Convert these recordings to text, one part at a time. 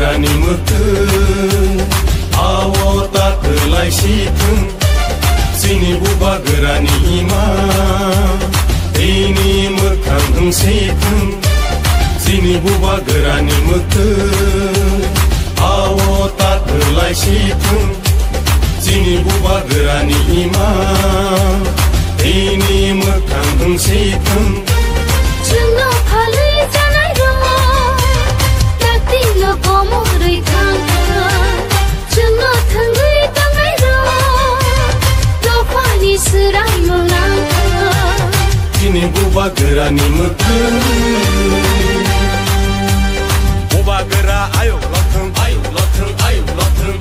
gerani mekeng awo tak kelai situng sini buba gerani ima ini mekang situng sini buba gerani mekeng awo tak kelai situng sini buba gerani ima ini mekang situng Chungo khalui janai ro takti lo komo roi thang Chungo thangui tangai ro lo pani serai lo lang Kini buba gerani mekeng Buba gera ayo lotheng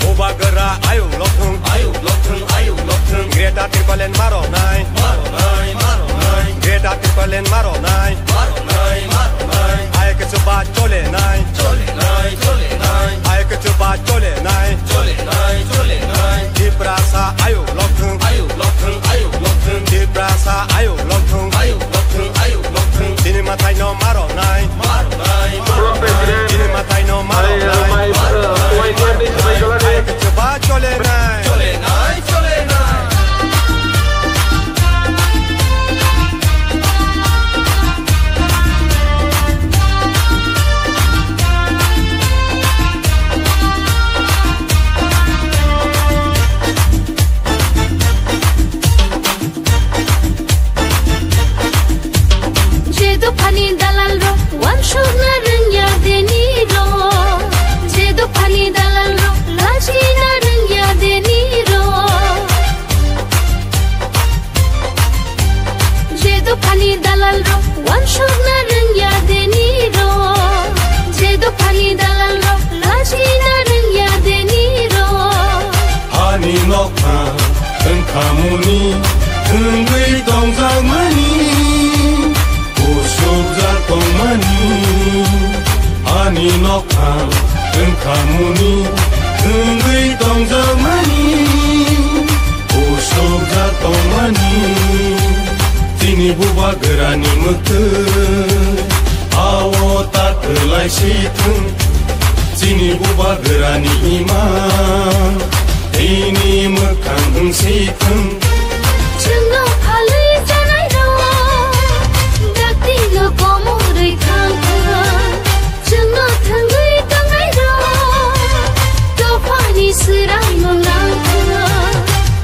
Buba gera ayo lotheng Greta Tirpalen maro nai Greta Tirpalen maro nai Ayo ke coba chole nai Ayo ke coba chole nai Di prasa ayo lotheng Di prasa ayo lotheng Dini matai no maro nai Dini matai no maro nai Ayo ke coba chole nai Pani dalal ro wan shona rengya deni ro Jedo pani dalal ro lajina rengya deni ro Jedo pani dalal ro wan shona rengya deni ro Jedo pani dalal ro lajina rengya deni ro Hani nokha tengkamuni tenggui tongzang mani Usubza tongmani Ani nokha tengkamuni tenggui tongzang mani Usubza tongmani Tini buba gerani mekeng awo tak kelai situng Sini buba gerani ima ini mekang situng Chungo khalui janai ro takti lo komo roi thang Chungo thangui tangai ro to pani serai lo lang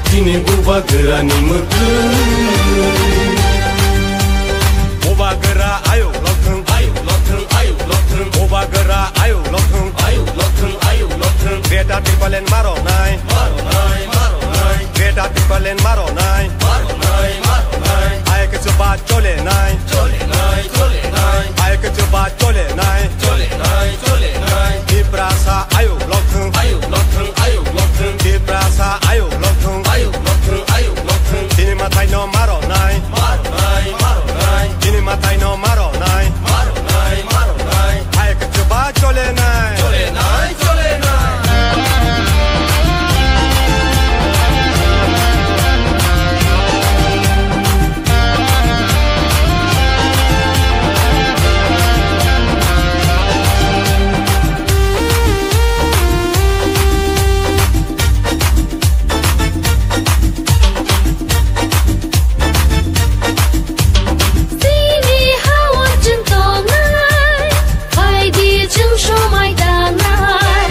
Kini buba gerani mekeng Buba gera ayo lotheng Buba gera ayo lotheng Greta Tirpalen maro nai Greta Tirpalen maro nai Ayo ke coba chole nai Ayo ke coba chole nai Di prasa ayo lotheng Di prasa ayo lotheng Dini matai no maro nai Dini matai no maro nai Ayo ke coba chole nai Sini hawa jentolai hai di jeng sho mai danai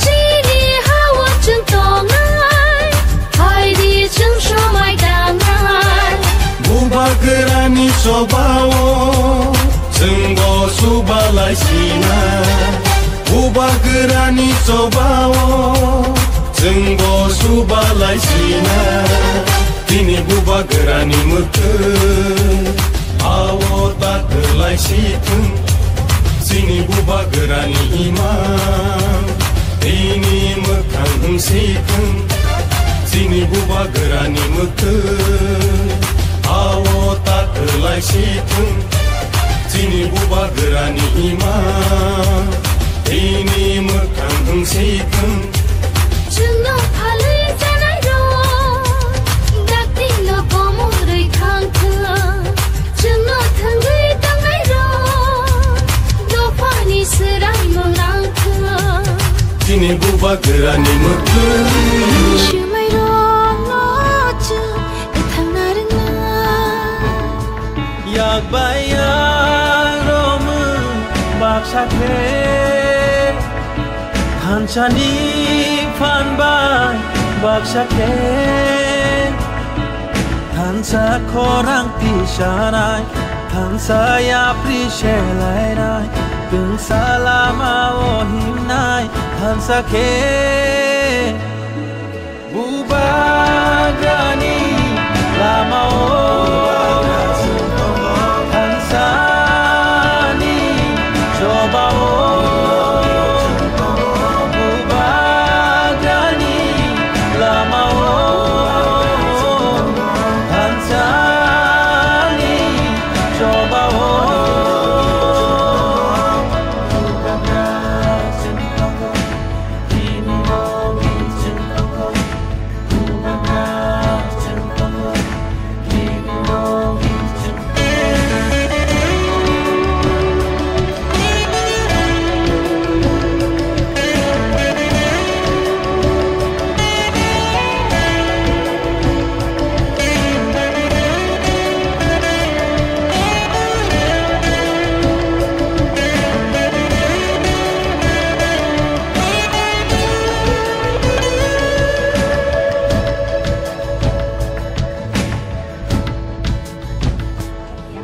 Sini hawa jentolai hai di jeng sho mai danai Buba gerani sobawo Senggo subalai sina Buba gerani sobawo Senggo subalai sina Tini buba gerani mekeng awo tak kelai situng Sini buba gerani ima ini mekang situng Sini buba gerani mekeng awo tak kelai situng Sini buba gerani ima ini mekang situng Chungo khalui janai ro takti lo komo roi thang Chungo thangui tangai ro do pani serai lo lang Sini buba gerani mutun Shumai ronochu Ethangarin Yak bayang romun Bakshakhe Hanchani Phanbai Bakshakhe Hansa korang tishanai Hansa ya prishelai Tung salama ohimnai Hansa ke Bubagani lama o Hansa ni coba o Bubagani lama o Hansa ni coba o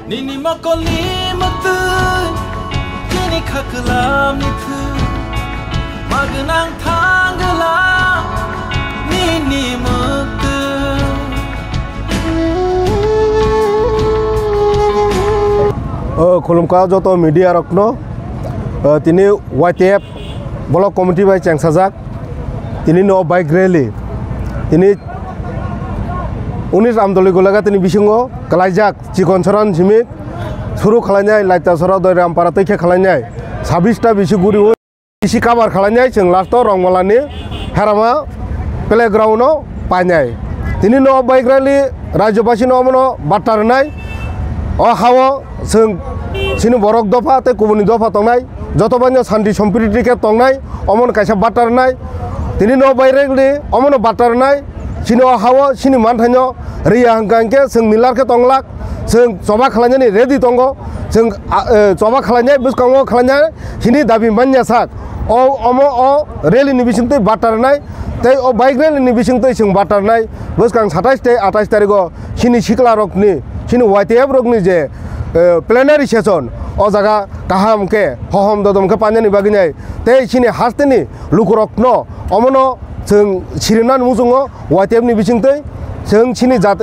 Nini makoli matu Kini kakelam nitu Magenang tanggelam Nini matu Khulumka joto media rokno tini YTF Block Committee by Changsajak tini no bike rally tini Unis amdoli golaga tini bisingo kalajak chikonsoran jimik suru khalanyai laita sora doi rampara teke khalanyai 26 ta bisiguri bisi kabar khalanyai jeng lasto rongmalani harama playground no panyai tini no bike rally rajyobasi no mono batarnai o hawo sing sini borok dofa te kubuni dofa tongnai joto banyo sandi সম্প্রীতি ke tongnai omon kaisa batarnai tini no bike rally omono batarnai sini o hawo sini manthanyo riya hangkangke sing milar ke tonglak sing coba khalanyani ready tongo sing coba khalanyai buskango khalanyai sini dabi manya sak o omo o rally ni bisingtei batarnai tei o bike rally ni bisingtei sing batarnai buskang 27 te 28 tarigo sini sikla rokni sini YTF rokni je plenary session o jaga kaham ke hohom dodom ke panjani baginai tei sini hasteni lukurokno omono जों सिरिनान मुजुङो YTF नि बिथिंतै जों सिनि जात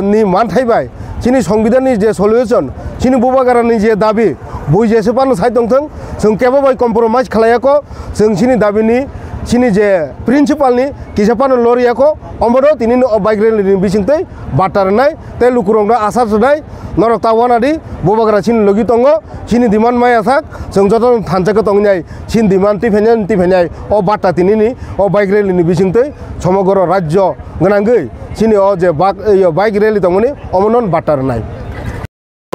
नि मानथायबाय सिनि संबिधाननि जे solution सिनि बुबागारानि जे दाबि बय जेसेबां साइड दंथों जों केबो बाय कम्प्रोमाइज खालायाको जों सिनि दाबिनि सिनि जे प्रिन्सिपालनि किसापानो लरियाको अमरो तिनि बाइक रेलिनि बिथिंतै बाटारनाय ते लुकुरंना आसार सदाय नरक तावानादि बुबागारा सिनि लगी दंगो सिनि डिमान्ड माया थाक जों जत थानजाको दंनाय सिनि डिमान्ड टिफेनाय ओ बाटा तिनिनि ओ बाइक रेलिनि बिथिंतै समग्र राज्य गोनांगै सिनि ओ जे बाइक रेलि दंमोन अमनन बाटारनाय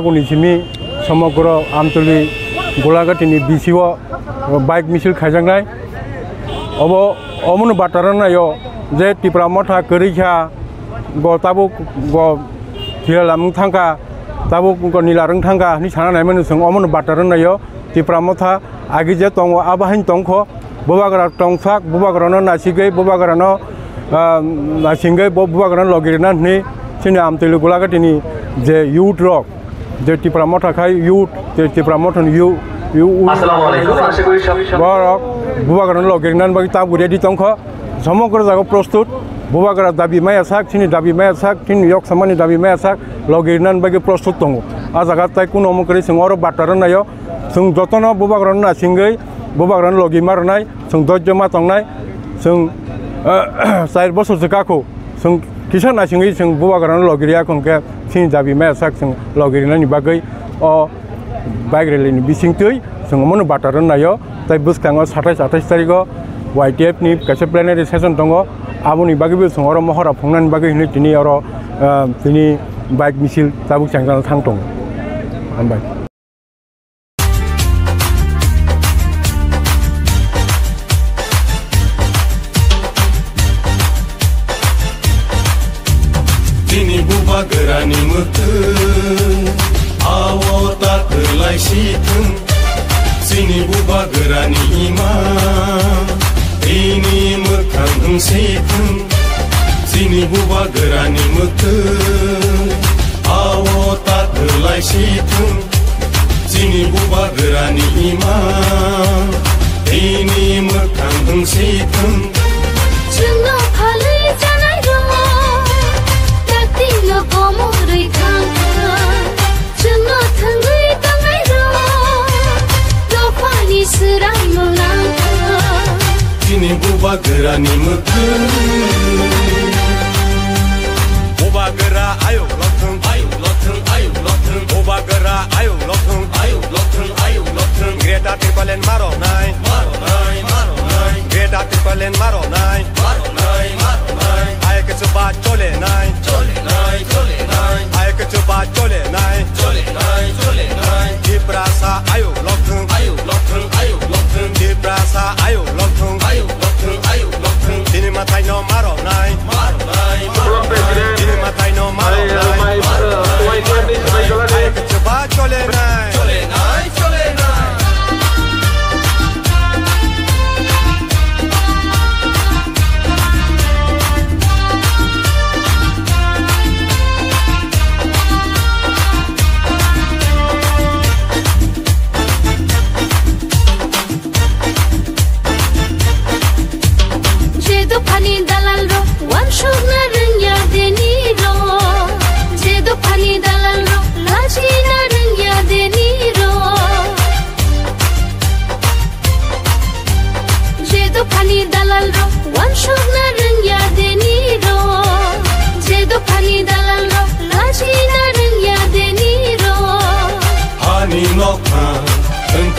गनिसिनि समग्र आमतली गलाघाटिनि बिसिओ बाइक मिছিল खायजांनाय अब अमन बाटारनायो जे टिप्रा मथा करिखा गताबो ग थिलाम थांगा ताबो गनिलारं थांगा नि सानानाय मन जों अमन बाटारनायो टिप्रा मथा आगि जे दङ आबाहिन दंखो बुबागरा टंसाक बुबागरानो नासिगै बुबागरानो नासिगै बुबागरानो लगिरना नि सिनि आमतली गलाघाटिनि जे यूथ रक जे टिप्रा मथा खाय यूथ जे टिप्रा मथन अस्सलामु आलैकुम आशा कরি সব বড় बुबागरानो लगिरनान बागि ता बुरेदि दंखो समग्र जागा प्रस्तुत बुबागरा दाबि माया साक सिनि दाबि माया साक सिनि yok samani दाबि माया साक लगिरनान बागि प्रस्तुत दङ आ जागा ताय कुनो मकरि जों अर बाटारनायो जों जतन बुबागरानो नासिगै बुबागरानो लगी मारनाय जों दजमा तंनाय जों 4 बोसोर जगाखौ जों किसान नासिगै जों बुबागरानो लगिरिया खनके सिनि दाबि माया साक जों लगिरनानि बागै अ बाइक रेलिनि बिसिंतै जों मन बाटारनायो ताय बुसखाङो 27 तारिखो YTF नि कासे प्लेनारि सेसन दङ आबुनि बागैबो जों अर महरा फंनानि बागै हिनि दिनै अर दिनै बाइक मिছিল ताबुक चांगान थांतों हामबाय gerani mutun awo tak kelai situng sini buba gerani ima ini mekang situng sini buba gerani mutun awo tak kelai situng sini buba gerani ima ini mekang situng Chungo phale janai ro takti lo komo roi khang chungo thangui tangai ro lo pani surai mo lang sini buba gerani mutun buba gera ayo lotung buba gera ayo lotung greta tripalen maro nai greta tripalen maro nai ay ke coba chole nai ay ke coba chole nai di prasa ayo lotung di prasa ayo lotung dini matai no maro nai dini matai no maro nai ay ke coba chole nai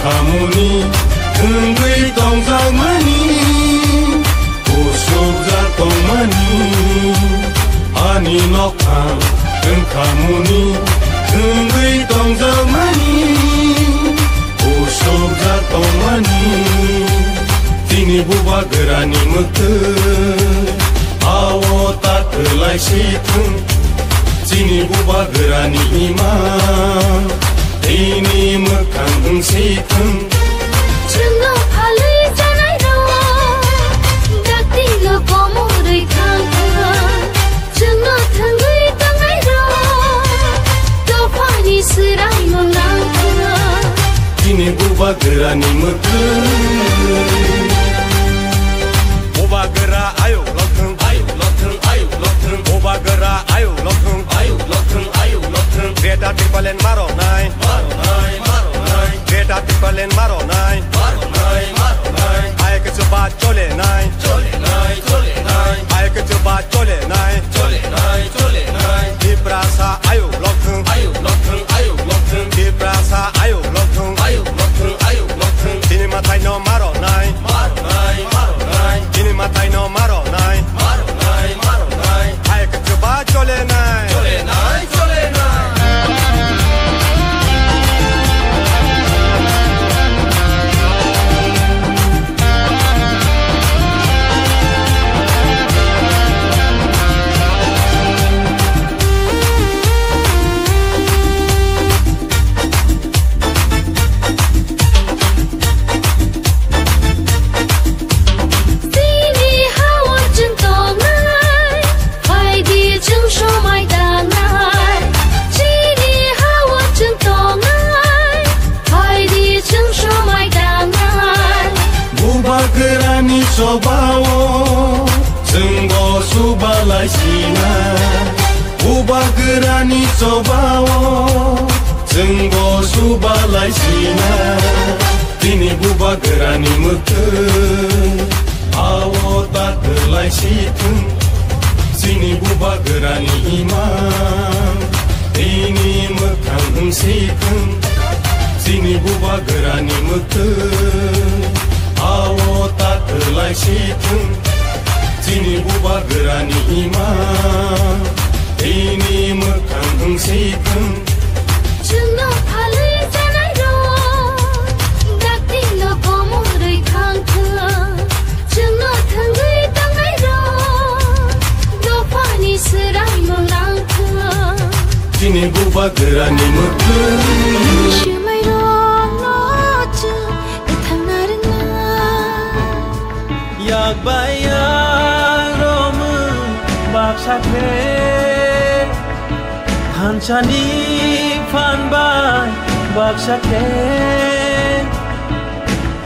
Kamuni tungui tong zamani usuk zatong mani ani nokam kamuni tungui tong zamani usuk zatong mani tini buba gerani mutun awo tak kelai situng tini buba gerani imam ini mekang situng Chungo phale janai ro takti lo komo roi khang chungo thangui tangai ro lo pani surai mo lang ini buba gerani mutun buba gera ayo lotung buba gera ayo lotung greta tripalen maro nai greta tripalen maro nai ay ke coba chole nai ay ke coba chole nai di prasa ayo lotung di prasa ayo lotung dini matai no maro nai dini matai no maro nai ay ke coba chole nai sobawo senggo subalai sina buba gerani sobawo senggo subalai sina tini buba gerani mutun awo tak kelai situng sini buba gerani imam ini mekang situng sini buba gerani mutun awo tak kelai situng sini buba gerani imam ini mekang situng Chungo phale janai ro takti lo komo roi khang chungo thangui tangai ro lo pani surai mo lang Dini buba gerani mutun Shumai rong nochu Ithang narina Yak bayang romu Bak sakhe Hanchani phan bai Bak sakhe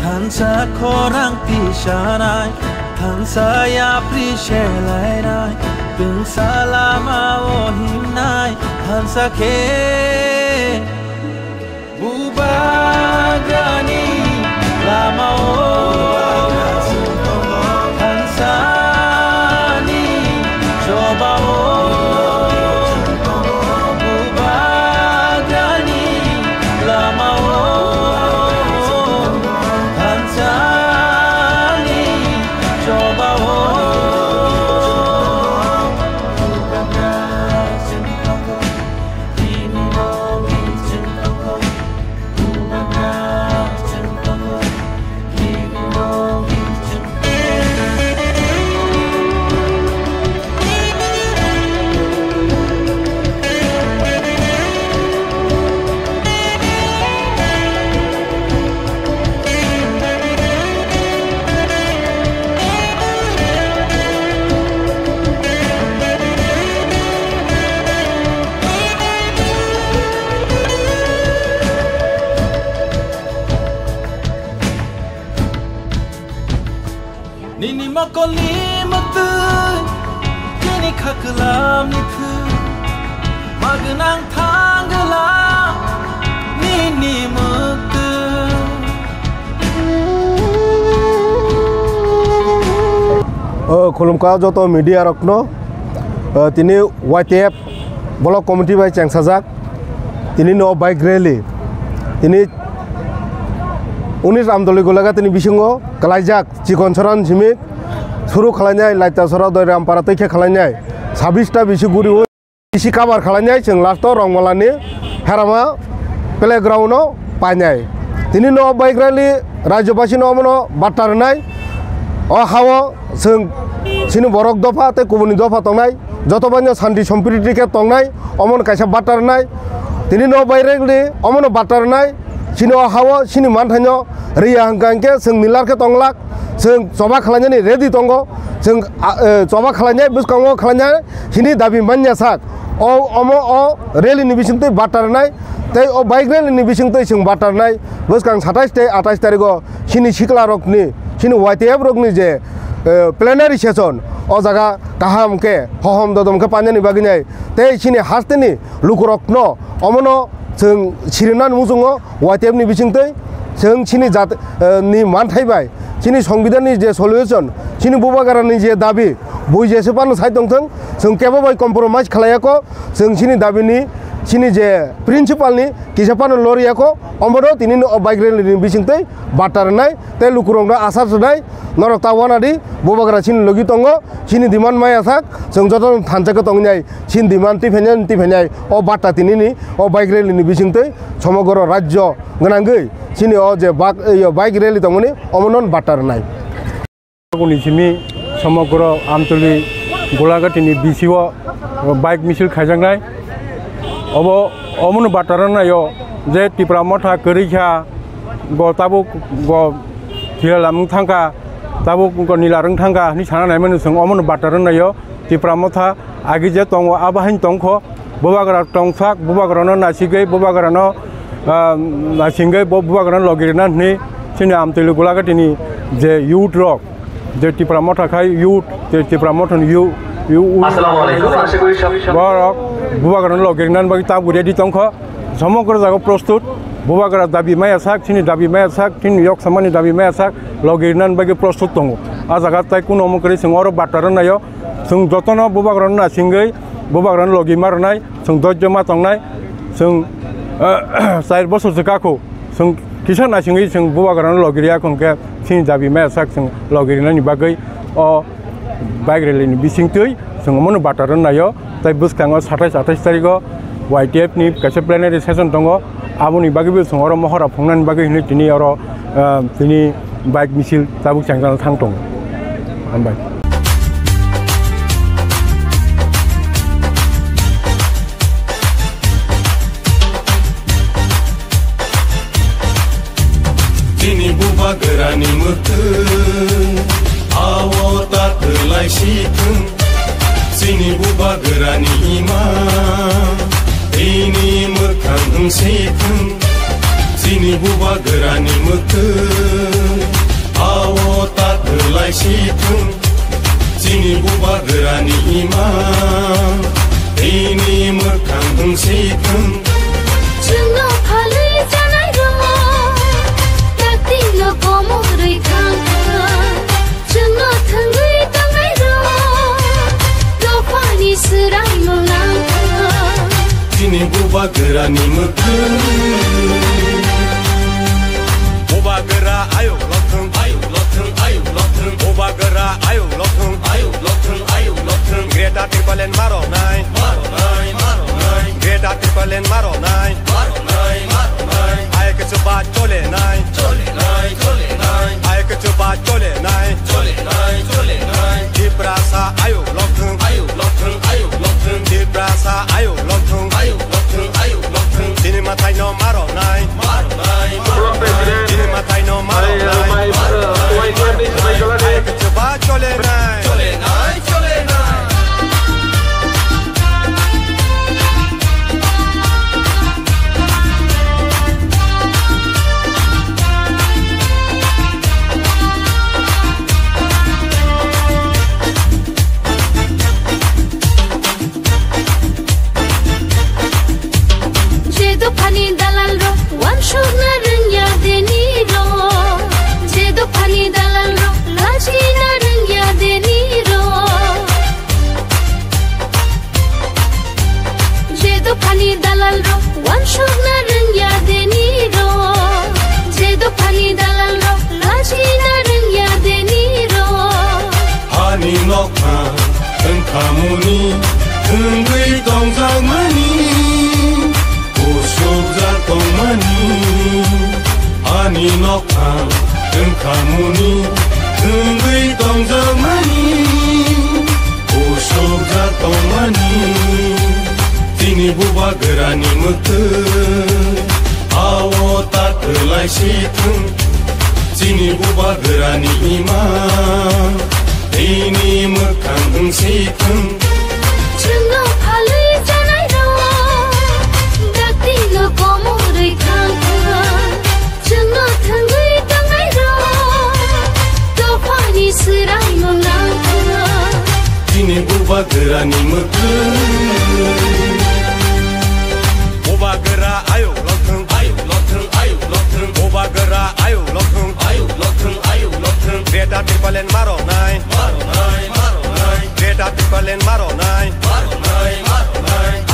Hansa korang tishanai Hansa ya prishelai nai Tung salama o himnai Hansa ke Bubagani lama o Hansa ni coba o Bubagani lama o Hansa ni coba o Nini makoli matu Kini kakelam nitu Magenang tanggelam Nini matu Khulumka joto media rokno tini YTF Block Committee by Changsajak tini no bike rally tini unis amdoli golaga tini bisingo kalajak chikonsoran simik suru khalanyai laita sora doi rampara teke khalanyai 26 ta bisiguri bisi cover khalanyai jeng lasto rongmalani harama playground no panyai tini no bike rally rajyobasi no mono batarnai o hawo sing sini borok dofa te kubuni dofa tongnai joto banyo sandi সম্প্রীতি ke tongnai omon kaisa batarnai tini no bike rally omono batarnai sini o hawo sini manthanyo riya hangkangke sing milar ke tonglak sing coba khalanyani ready tongo sing coba khalanyai buskango khalanyai sini dabi manya sak o omo o rally ni bisingte batarnai tei o bike rally ni bisingte sing batarnai buskang 27 te 28 tarigo sini sikla rokni sini YTF rokni je plenary session o jaga kaham ke hohom dodom ke panjani baginai tei sini hasteni lukurokno omono जों सिरिनान मुजुङो YTF नि बिथिंतै जों सिनि जात नि मानथायबाय सिनि संबिधाननि जे solution सिनि बुबागारानि जे दाबि बय जेसेबां साइड दंथों जों केबो बाय कम्प्रोमाइज खालायाको जों सिनि दाबिनि सिनि जे प्रिन्सिपालनि किसापानो लरियाको अमरो तिनि बाइक रेलिनि बिथिंतै बाटारनाय ते लुकुरंना आसार सदाय नरक तावानादि बुबागारा सिनि लगी दंगो सिनि डिमान्ड माया थाक जों जत थानजाको दंनाय सिनि डिमान्ड टिफेनाय ओ बाटा तिनिनि ओ बाइक रेलिनि बिथिंतै समग्र राज्य गोनांगै सिनि ओ जे बाइक रेलि दंमोन अमनन बाटारनाय निसिमि समग्र आमतली गोलाघाटीनि बिसिओ बाइक मिছিল खायजांनाय अब अमन बाटारनायो जे टिप्रा मथा करिखा गताबो ग थिलाम थांगा ताबो नीलारं थांगा नि सानानाय मन जों अमन बाटारनायो टिप्रा मथा आगि जे दङ आबाहिन दंख बुबागरा टंसाक बुबागरानो नासिगै बुबागरानो नासिगै बुबागरानो लगिरना नि सिनि आमतली गोलाघाटीनि जे यूथ रक जे टिप्रा मथा खाय यूथ जे टिप्रा मथन अस्सलामु आलैकुम आशा कরি সবাই বরক বুবাগরান লগিরনান বাকি তা বুড়িদি তংখ সমগ্র জায়গা প্রস্তুত বুবাগরা দাবি মায়া সাক চিনি দাবি মায়া সাক চিনি ইয়ক সামানি দাবি মায়া সাক লগিরনান বাকি প্রস্তুত দङ आ জায়গা তাই কোন অমকরি जों अर बाटारन नायो जों जतन बुबागरान ना सिंगै बुबागरान लगी मारनाय जों दज्य मा तंनाय जों 4 বছর जगाखौ जों किसान ना सिंगै जों बुबागरान लगिरिया कोनके चिनि दाबि माया साक जों लगिरनानि बागै अ बाइक रेलिनि बिसिंतै जों मन बाटारन नायो ताइ बुसखाङो 27 तारिखो YTF नि कासे प्लेनारि सेसन दङ आबुनि बागैबो जों अर महरा फंनानि बागै हिनि दिनै अर दिनै बाइक मिছিল ताबुक चांगान थांथं हामबाय mutun awo tak kelai situng sini buba gerani ima ini mekang situng sini buba gerani mutun awo tak kelai situng sini buba gerani ima ini mekang situng Chungo phali janai ro takti lo komo roi khang Chungo thangai tangai ro lo pani sirai mo lang Sini buba gerani mekang buba gera ayo lothung buba gera ayo lothung Greta Tripalen maro nai Greta Tripalen maro nai Ay ke coba chole nai Ay ke coba chole nai Di prasa ayo lothung Di prasa ayo lothung Sini matai no maro nai Sini matai no maro nai Ay ke coba chole nai Pani dalal ro wan shogna rengya deni ro Jedo pani dalal ro laji na rengya deni ro Jedo pani dalal ro wan shogna rengya deni ro Jedo pani dalal ro laji na rengya deni ro Hani nokha tengkamuni tengui tongzang mani Usubza tongmani Ani nokam tengkamuni tengui tongzang mani Usubza tongmani Tini buba gerani mutun Awo tak kelai situng Tini buba gerani imam Tini mekang situng Chungo phali janai ro takti lo komo roi khang Chungo thangai tangai ro to pani sirai mo lang Tini buba gerani mekang Buba gera ayo lothung Buba gera ayo lothung Greta Tripalen maro nai Greta Tripalen maro nai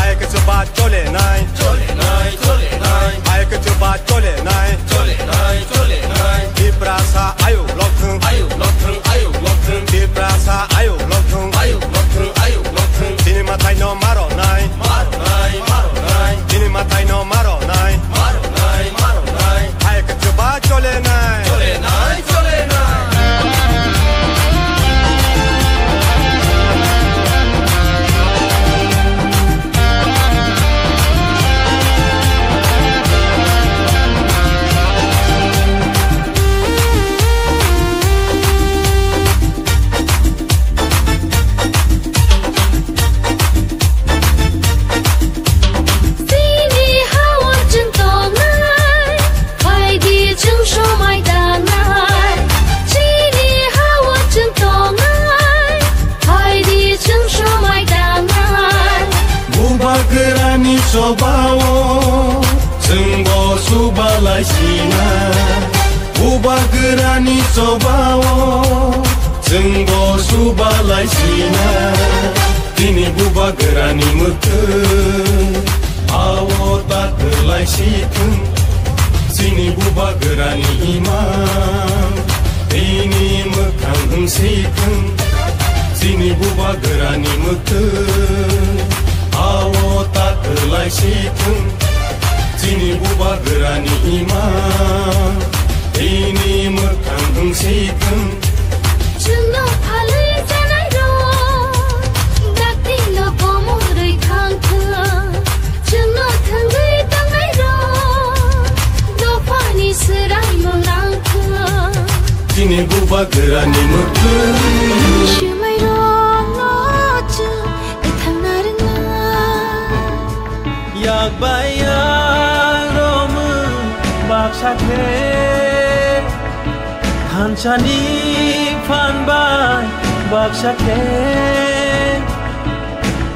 Ay ke coba chole nai Ay ke coba chole nai Di prasa ayo lothung Di prasa ayo lothung Sini matai no maro nai Sini matai no maro nai Ay ke coba chole nai Sobawo Senggo subalai sina Buba gerani sobawo Senggo subalai sina Tini buba gerani mutun Awo tak kelai situng Sini buba gerani imam Tini mekang situng Sini buba gerani mutun Awo tak kelai situng Sini buba gerani imam Ini mekang situng Chungo phali janai ro takti lo komo roi khang Chungo thangai tangai ro do pani sirai mo lang Sini Bubagirani mutu Shumai rong nochu Ithang narina Yak bayang romu Bakshake Hanchani fanbai Bakshake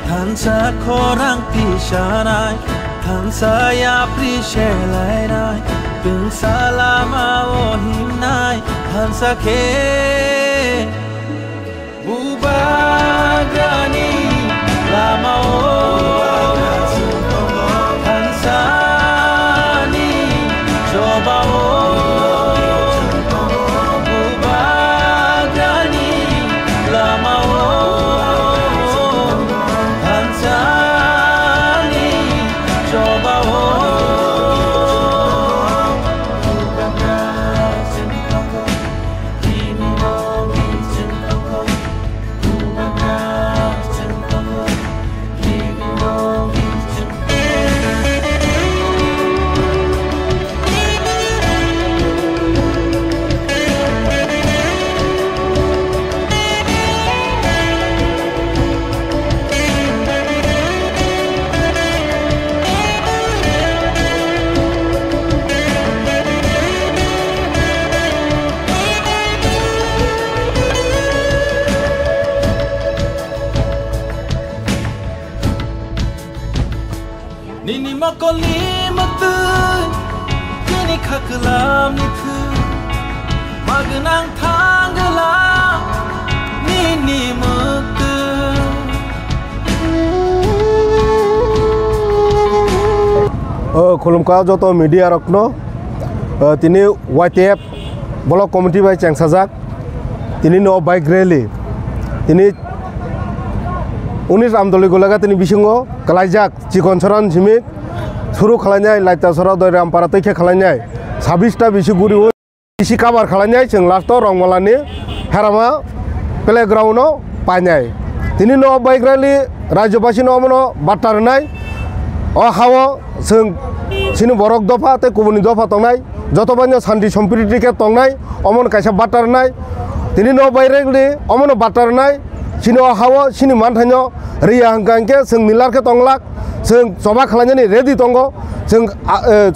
Tansa korang pishanai Tansa ya prishelai nai Tung salama ohimnai Tansa ke Bubagani lama o Tansa ni coba o Bubagani lama o Tansa ni coba o Nini makoli matu Kini kakelam nitu Magenang tanggelam Nini matu Khulumka joto media rokno tini YTF Block Committee by Changsajak tini no bike rally tini Unis Amdoli Golaga tini bisingo Kalajak Chikonsoran Simik Suru Khalanyai Laita Sora Doi Rampara Teke Khalanyai 26 bisiguri bisi kabar Khalanyai Sing Lasto Rongmalani Harama Playground no Panyai tini no bike rally Rajabasi no mono Batarnai O hawo Sing Sini borok dofa te kubuni dofa tongnai jotobanyo santi সম্প্রীতি ke tongnai omon kaisa batarnai tini no baireli omon batarnai sini hawo sini manthanyo riya hangkangke sing nilar ke tonglak sing coba khalanyani ready tongo sing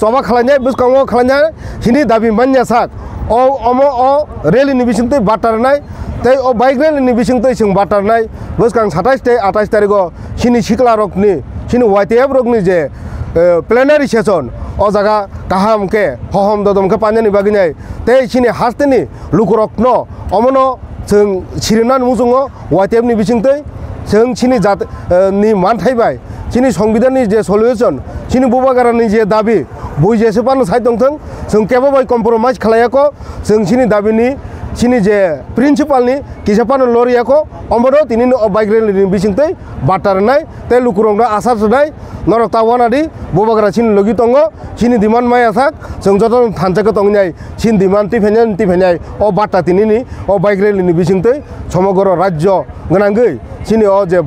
coba khalanyai buskango khalanyai sini dabi manya sak o omo o reli ni bisingte batarnai tei o bike reli ni bisingte sing batarnai buskang 27 te 28 tarigo sini sikla rokni sini YTF rokni je plenary session o jaga kaham ke hohom dodom ke panjani baginai te sini hasteni lukurokno omono जों सिरिनान मुजुङो YTF नि बिसिंतै जों सिनि जात नि मानथायबाय सिनि संबिधाननि जे solution सिनि बुबागारानि जे दाबि बय जेसेबां साइड दंथों जों केबो बाय कम्प्रोमाइज खालायाको जों सिनि दाबिनि सिनि जे प्रिन्सिपालनि किसापान लरियाको अमरो तिनि बाइक रेलनि बिसिंतै बाटारनाय ते लुकुरंनो आसार जनाय नरता वानादि बुबागारा सिनि लगी दंगो सिनि डिमान्ड माया साक जों जत थानजाको दंनाय सिनि डिमान्ड टिफेनाय अ बाटा तिनिनि अ बाइक रेलनि बिसिंतै समग्र राज्य गोनांगै सिनि अ जे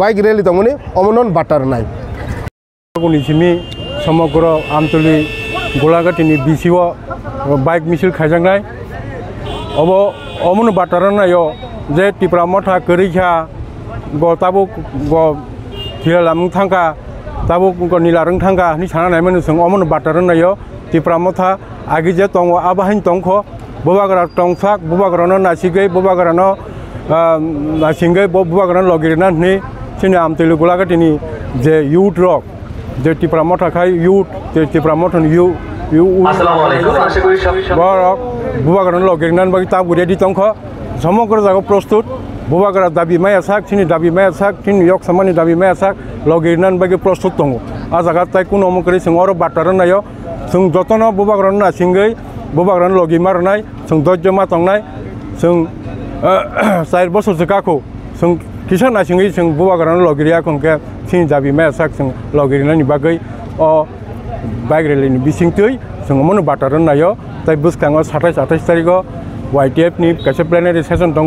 बाइक रेलि दंमोनि अमनन बाटारनाय निसिमि समग्र आमतली गोलाघाटीनि बिसिओ बाइक मिছিল खायजांनाय अब अमन बाटारनायो जे टिप्रा मथा करिखा गताबो ग थिलाम थांका ताबो ग निलारं थांका नि साना नायमन जों अमन बाटारनायो टिप्रा मथा आगि जे दङ आबाहिन दंखो बुबागरा टंसाक बुबागरानो नासिगै बुबागरानो नासिंगै बुबागरानो लगिरना नि सिनि आमतली गोलाघाटीनि जे यूथ रक जे टिप्रा मथा खाय यूथ जे टिप्रा मथन আসসালামু আলাইকুম আশা করি সবাই বরক বুবাগরান লগেরনান বাকি তা বুরেদি তংখ সমগ্র জায়গা প্রস্তুত বুবাগরা দাবি মায়া সাক চিনি দাবি মায়া সাক চিনি ইয়ক সামানি দাবি মায়া সাক লগেরনান বাকি প্রস্তুত দङ आ জায়গা তাই কোন অমকরি जों अर बाटारन नायो जों जतन बुबागरान नासिंगै बुबागरान लगी मारनाय जों दज्जमा तंनाय जों 4 बोसोरसो गाखौ जों किसान नासिंगै जों बुबागरान लगिरिया खंके चिनि दाबि माया साक जों लगिरनानि बागै अ बाइक रेलिनि बिसिंतै जों मन बाटारन नायो ताइ बुसखाङो 27 तारिखआव YTF नि कासे प्लेनारि सेसन दङ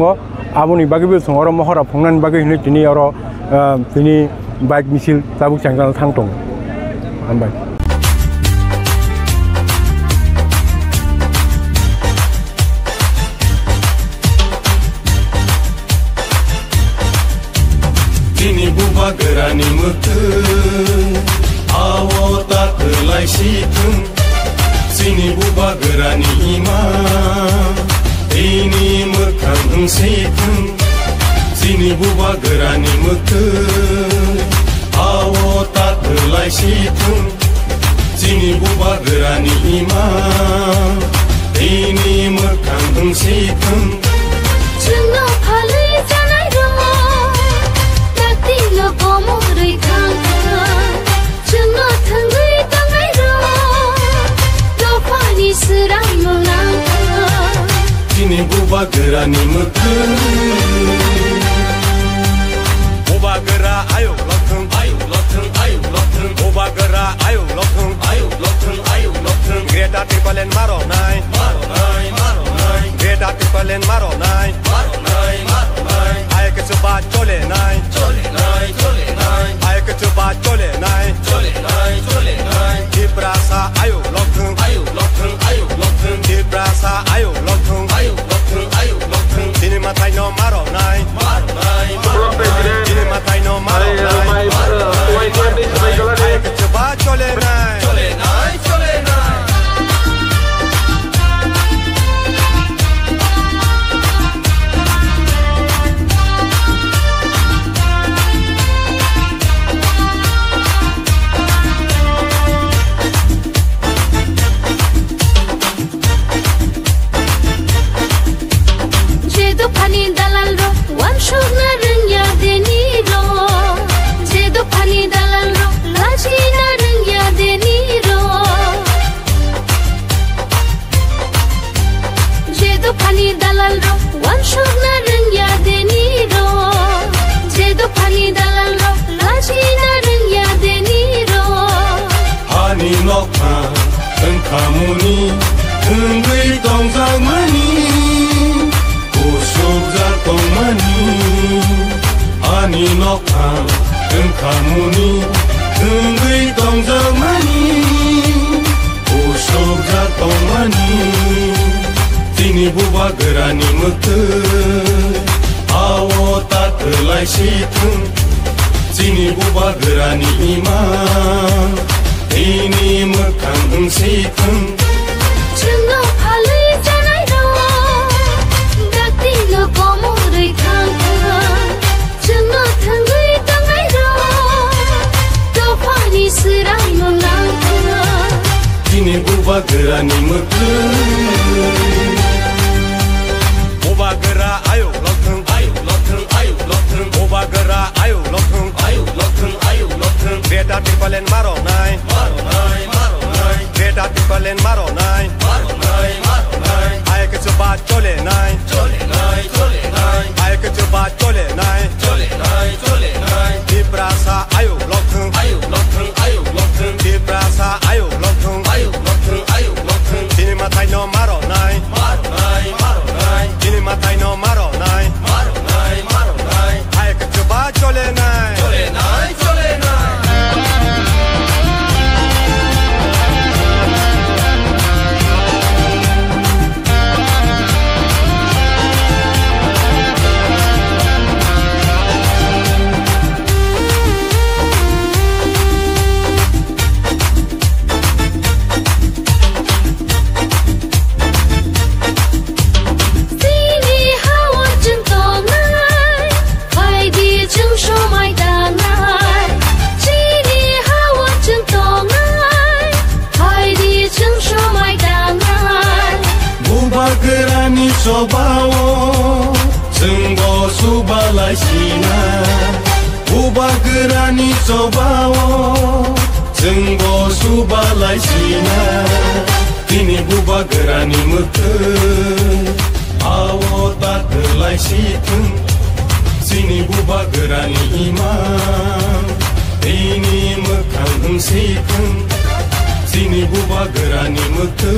आबुनि बागैबो जों अर महरा फंनानि बागै हिनि तिनि अर तिनि बाइक मिছিল ताबुक चांगाल थांथं हामबाय gerani muktu awo tak kelai situng sini buba gerani ima ini mekang situng sini buba gerani muktu awo tak kelai situng sini buba gerani ima ini mekang situng Chungo phalai janai ro takti lo komo rei khang chungo thangai tangai ro to pani sirai molang sini buba gerani muktu buba gera ayo lothung buba gera ayo lothung Greta Tipalen maro nai Greta Tipalen maro nai Ay ke coba chole nai Ay ke coba chole nai Di prasa ayo lothung Di prasa ayo lothung Sini matai no maro nai Sini matai no maro nai Ay ke coba chole nai Pani dalal ro wan shog na rang ya deni ro jedo pani dalal ro laji na rang ya deni ro jedo pani dalal ro wan shog na rang ya deni ro jedo pani dalal ro laji na rang ya deni ro Hani nokha engkamuni engui tongzang mani Usubza tongmani Ani nokha engkamuni engui tongzang mani Usubza tongmani Sini buba gerani muktu awo tak kelai situng Sini buba gerani ima ini mekang situng chungo phalai janai ro dakti lo komo rei khang chungo thangai tangai ro to pani sirai molang Sini buba gerani muktu buba gera ayo lothung buba gera ayo lothung Greta Tipalen maro nai Greta Tipalen maro nai Ay ke coba chole nai Ay ke coba chole nai Di prasa ayo lothung Di prasa ayo lothung Sini matai no maro nai Sini matai no maro nai Ay ke coba chole nai Gerani sobawo Senggo subalai sina Buba gerani sobawo Senggo subalai sina Kini buba gerani muktu Awo tak kelai situng Sini buba gerani ima Ini mekang situng Sini buba gerani muktu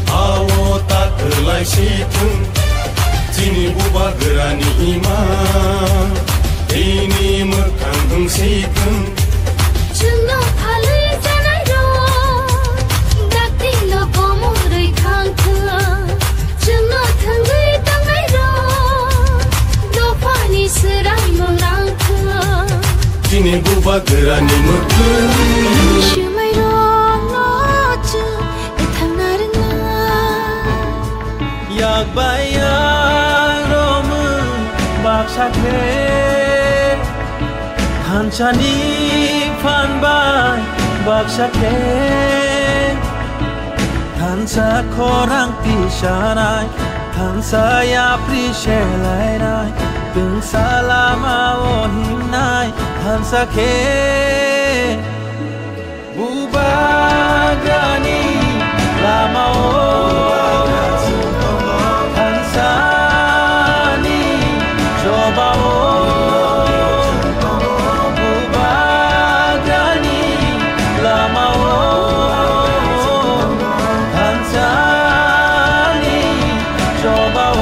Awo tak kelai situng Sini buba gerani ima Ini mekang situng chungo phalai janai ro dakti lo komo rei khang chungo thangai tangai ro do pani sirai molang Tini buba gerani mukun Shumai rong nochu Ithang narina Yak bayang romun Bak sakre Hanchani fan bay Bak sakre Hansa korang tishanai Hansa ya prishelai nai Tung salama o himnai Hansa ke Bubagani lama o Hansa ni coba o Bubagani lama o Hansa ni coba o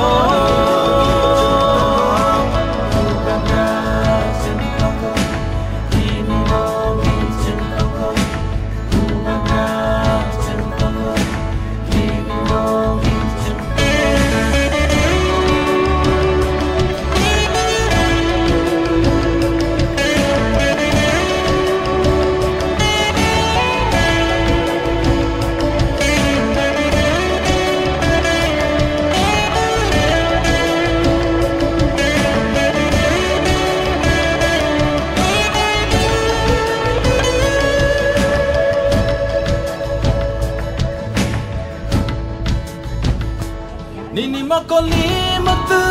Nini makoli matu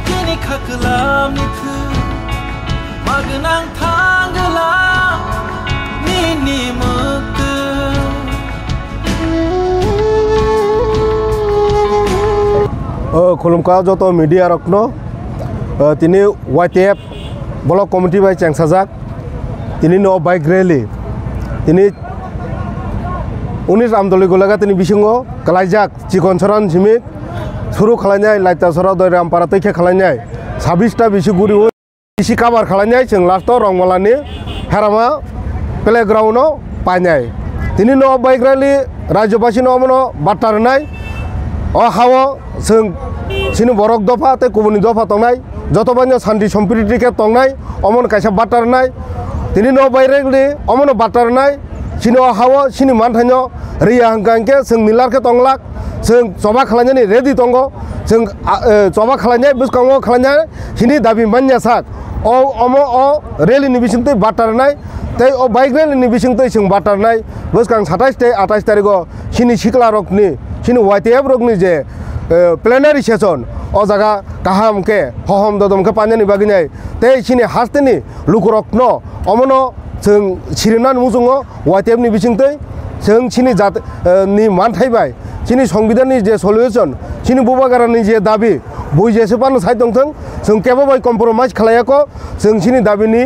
kini khaklam nithu magnang thanglam nini matu खुलुमका Jat media रखनो तिनी YTF block committee bye चेंगसाजाक तिनी no bike rally तिनी 19 आमदली गोलागा तिनी बिसिंगो कलाइजाक चिकनसरान सिमिक शुरू खालायनाय लाइटासरा दयरामपारा तैखे खालायनाय 26 टा बिसिगुरि बिसि कभार खालायनाय जों लास्ट रंगमालानि हेरामा प्लेग्राउन्ड पायनाय तिनी नो बाइक रैली राज्यबासि नो मनो बाटारनाय अ हावो जों सिनि बरक दफा ते गुबुननि दफा तंनाय जतबानो शान्ति सम्प्रीति के तंनाय अमन कायसा बाटारनाय तिनी नो बाइक रैली अमनो बाटारनाय सिनि हावो सिनि मानथायनो रिया हंगांके जों मिलारके तंलाक जों जबा खालायनायनि रेडि दंगो जों जबा खालायनाय बुसकांगो खालायनाय सिनि दाबि मान्या साक अ अमो अ रेलिनि बिसिंते बाटारनाय तै अ बाइक रेलिनि बिसिंते जों बाटारनाय बुसकां 27 ते 28 तारिखो सिनि सिखला रकनि सिनि YTF रकनि जे प्लेनारि सेसन अ जागा काहाम के हहम ददम के पान्यानि बागिनाय तै सिनि हास्तेनि लुकुरकनो अमनो जों सिरिनान मुजुङो YTF नि बिसिंते जों सिनि जात नि मानथायबाय सिनि संबिधाननि जे सल्युशन सिनि बुबागारानि जे दाबि बुइजेसे पानो साइड दंथों जों केबाबाय कम्प्रोमाइज खालायाको जों सिनि दाबिनि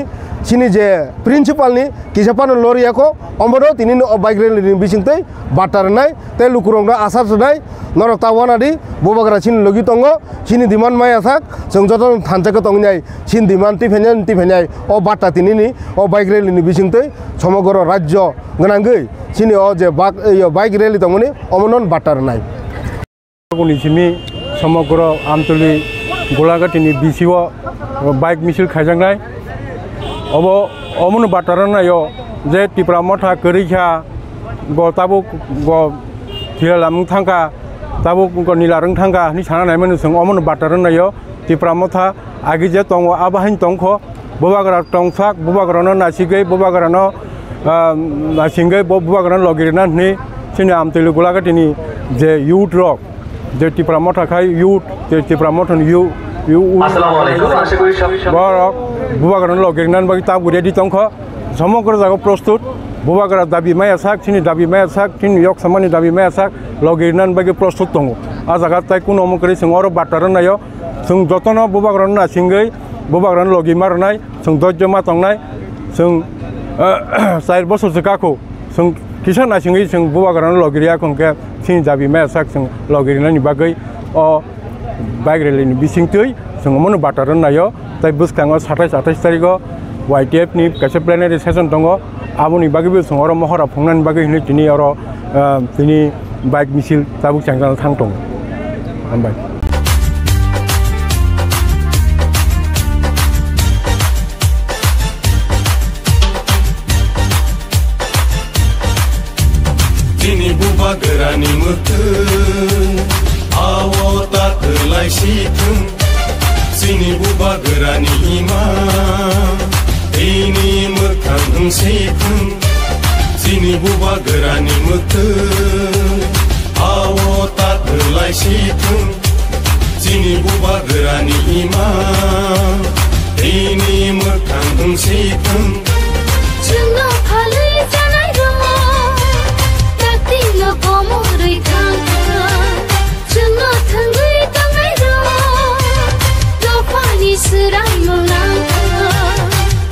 सिनि जे प्रिन्सिपालनि किसापानो लरियाको अमरो तिनि बाइक रैलिनि बिसिंते बाटारनाय ते लुकुरंगा आसार सनाय नरक तावानादि बुबागारा सिनि लगी तंगो सिनि दिमान मायासाक जों जत थानजाको तंगनाय सिनि दिमान टिफेनाय अ बाटा तिनिनि अ बाइक रैलिनि बिसिंते समग्र राज्य गनांगै सिनि अ जे बाइक रैली तंगनि अमनन बाटारनाय निसिमि समग्र आमतली गोलाघाटीनि बिसिव बाइक मिছিল खायजांनाय अब अमन बाटारनायो जे टिप्रा मथा करिखा गताबो ग थिलालामु थांगा ताबो ग निलारं थांगा नि सानानायमोन जों अमन बाटारनायो टिप्रा मथा आगि जे दङ आबाहिन दंखो बुबागरा टंसाक बुबागरानो नासिगै बुबागरानो नासिंगै बुबागरानो लगिरना नि सिनि आमतली गोलाघाटीनि जे यूथ रक जे टिप्रा मथा खाय यूथ जे टिप्रा मथन আসসালামু আলাইকুম আশা করি সব বরক বুবাগরান লগেরনান বাকি তা বুরেদি তংখ সমগ্র জায়গা প্রস্তুত বুবাগরা দাবি মায়া সাক চিনি দাবি মায়া সাক চিনি ইয়ক সামানি দাবি মায়া সাক লগেরনান বাকি প্রস্তুত দङ आ जागा ताय कुनो मकरि जों अर बाटारनायो जों जतन बुबागरान नासिंगै बुबागरान लगी मारनाय जों दज्जमा तंनाय जों 4 बोसोर जकाखौ जों किसान नासिंगै जों बुबागरान लगिरिया खंके चिनि दाबि माया साक जों लगिरनानि बागै अ बाइक रैलिनि बिसिंतै जों मन बाटारनायो ताय बुसकाङो 27 तारिखो YTF नि कासे प्लेनारि सेसन दङ आबुनि बागैबो जों अर महरा फंनानि बागै हिनि तिनि अर तिनि बाइक मिছিল ताबुक चांगाल थांथं हामबाय gerani mutun awo tak kelai situng sini buba gerani ima ini mekang situng sini buba gerani mutun awo tak kelai situng sini buba gerani ima ini mekang situng Jungo palai janai ro takti lo komo roi thang Jungo thangui tangai ro lo pani surai molang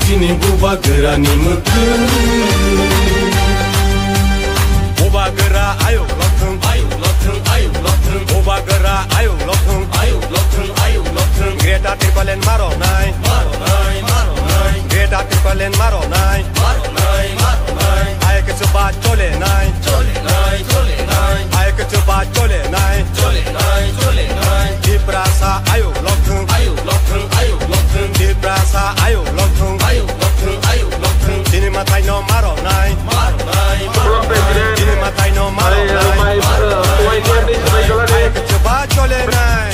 Sini buba gerani mekeng Buba gera ayo lokeng Buba gera ayo lokeng Greta tripalen maro nai Greta tripalen maro nai Ayo ke coba chole nai Ayo ke coba chole nai Di prasa ayo lokeng Di prasa ayo lokeng Sini matai no maro nai Sini matai no maro nai Ayo ke coba chole nai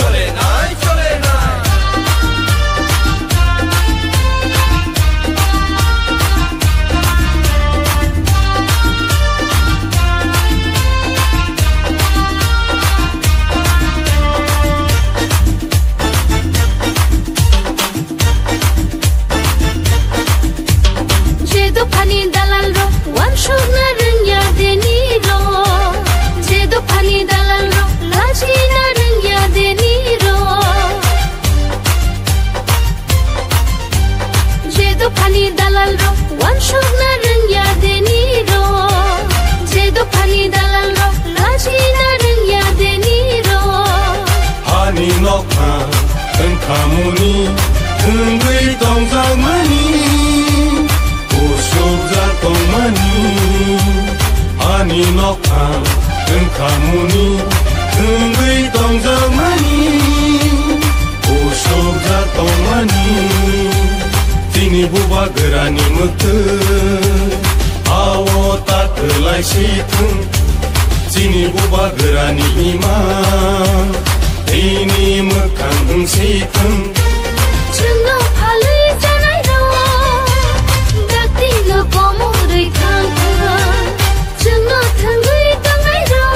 Pani dalal ro wan shogna rengya deni ro Jedo pani dalal ro laji na rengya deni ro Jedo pani dalal ro wan shogna rengya deni ro Jedo pani dalal ro laji na rengya deni ro Hani nokha tengkamuni tenggui tongzang mani Usubza tongmani Ani nokang tengkamuni tenggui tongzang mani Usubza tongmani Sini buba gerani mekeng Awo tak kelai situng Sini buba gerani imam Ini mekang situng Jungo palai janai ro takti lo komo roi thang Jungo thangui tangai ro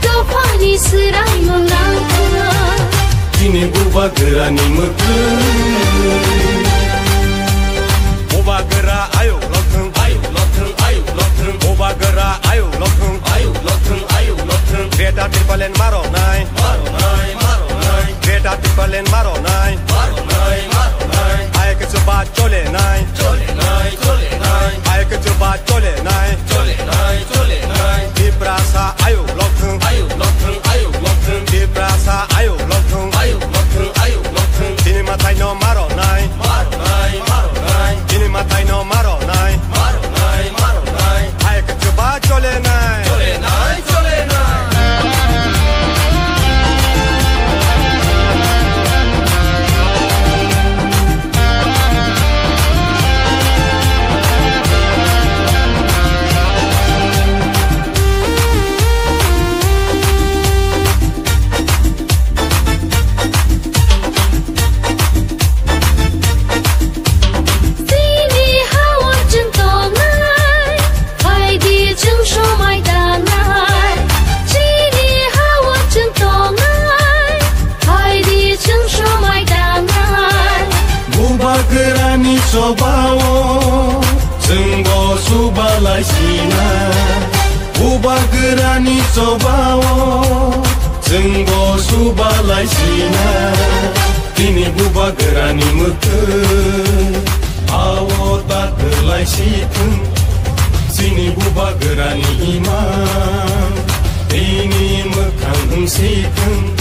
to pani surai molang Sini buba gerani mekeng Buba gera ayo lokeng Buba gera ayo lokeng Greta tripalen maro nai Greta tripalen maro nai Ayo ke coba chole nai Ayo ke coba chole nai Di prasa ayo lokeng Di prasa ayo lokeng Sini matai no maro nai Sini matai no maro nai Ayo ke coba chole nai Sini hawa jengtongai hai di jengsho mai dangai Sini hawa jengtongai hai di jengsho mai dangai Buba gerani sobawo Senggo subalai sina Buba gerani sobawo Senggo subalai sina Kini buba gerani mekeng Awo tak kelai situng Sini buba gerani imam Ini mekang situng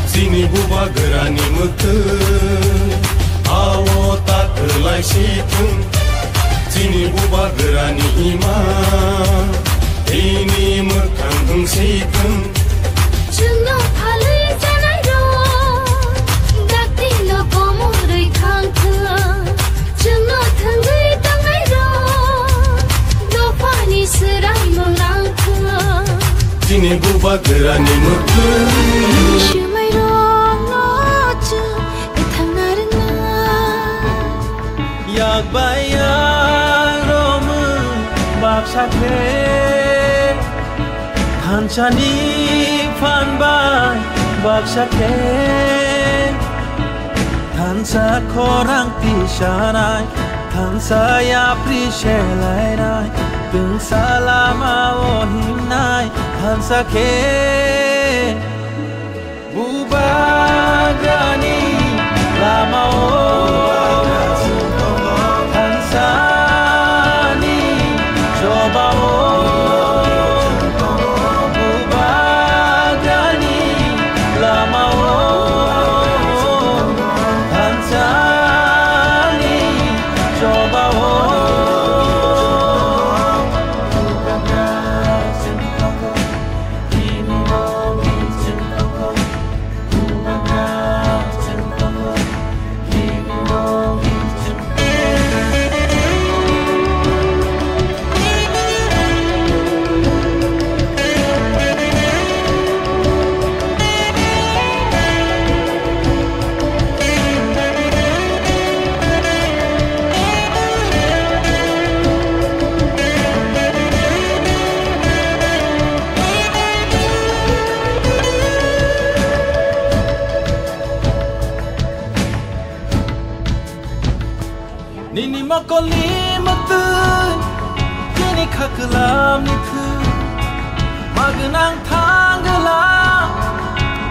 Sini buba gerani mekeng Awo tak kelai situng Sini buba gerani imam Ini mekang situng Jungo palai janai ro takti lo komo roi thang Jungo thangui tangai ro do pani surai molang Sini buba gerani mukun Shumai rong nochu Ithang narina Yak bayang romun Bak sakle Hanchani fan bay Bak sakle Hansa korang pishanai Hansa ya prishelai nai Tung salama o himnai Hansa ke Bubagani lama o Hansa ni coba o Bubagani lama o Hansa ni coba o Nini makoli matun Kini kakelam nitu Magenang tanggelam